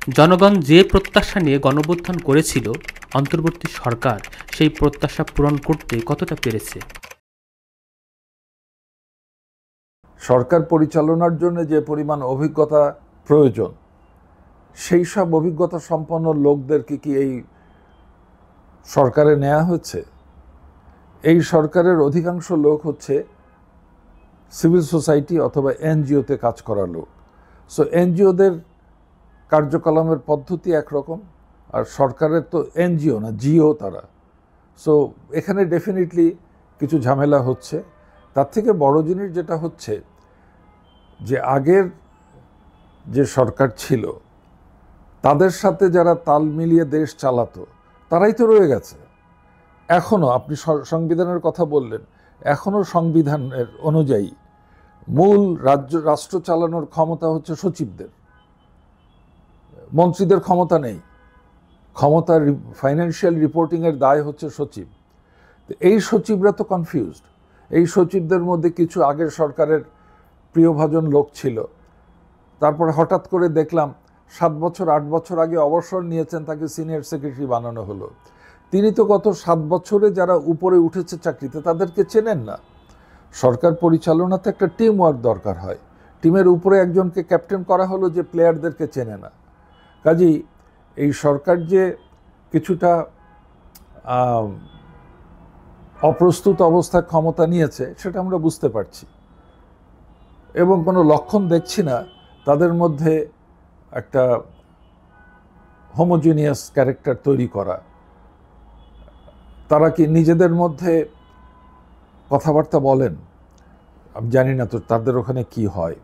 জনগণ যে প্রত্যাশা নিয়ে গণঅভ্যুত্থান করেছিল, অন্তর্বর্তী সরকার সেই প্রত্যাশা পূরণ করতে কতটা পেরেছে? সরকার পরিচালনার জন্য যে পরিমাণ অভিজ্ঞতা প্রয়োজন, সেই সব অভিজ্ঞতা সম্পন্ন লোকদেরকে কি এই সরকারে নেওয়া হয়েছে? এই সরকারের অধিকাংশ লোক হচ্ছে সিভিল সোসাইটি অথবা এনজিওতে কাজ করা লোক। সো এনজিওদের কার্যকলাপের পদ্ধতি একরকম, আর সরকারের তো এনজিও না, জিও তারা। সো এখানে ডেফিনেটলি কিছু ঝামেলা হচ্ছে। তার থেকে বড় জিনিস যেটা হচ্ছে যে আগের যে সরকার ছিল তাদের সাথে যারা তাল মিলিয়ে দেশ চালাতো তারাই তো রয়ে গেছে এখনও। আপনি সংবিধানের কথা বললেন, এখনও সংবিধানের অনুযায়ী মূল রাষ্ট্র চালানোর ক্ষমতা হচ্ছে সচিবদের, মন্ত্রীদের ক্ষমতা নেই। ক্ষমতা ফাইন্যান্সিয়াল রিপোর্টিংয়ের দায় হচ্ছে সচিব। এই সচিবরা তো কনফিউজড। এই সচিবদের মধ্যে কিছু আগের সরকারের প্রিয়ভাজন লোক ছিল, তারপরে হঠাৎ করে দেখলাম 7 বছর 8 বছর আগে অবসর নিয়েছেন, তাকে সিনিয়র সেক্রেটারি বানানো হলো। তিনি তো গত 7 বছরে যারা উপরে উঠেছে চাকরিতে তাদেরকে চেনেন না। সরকার পরিচালনাতে একটা টিম ওয়ার্ক দরকার হয়। টিমের উপরে একজনকে ক্যাপ্টেন করা হলো যে প্লেয়ারদেরকে চেনে না। কাজেই এই সরকার যে কিছুটা অপ্রস্তুত অবস্থায় ক্ষমতা নিয়েছে সেটা আমরা বুঝতে পারছি, এবং কোনো লক্ষণ দেখছি না তাদের মধ্যে একটা হোমোজিনিয়াস ক্যারেক্টার তৈরি করা। তারা কি নিজেদের মধ্যে কথাবার্তা বলেন? আমি জানি না তো তাদের ওখানে কি হয়।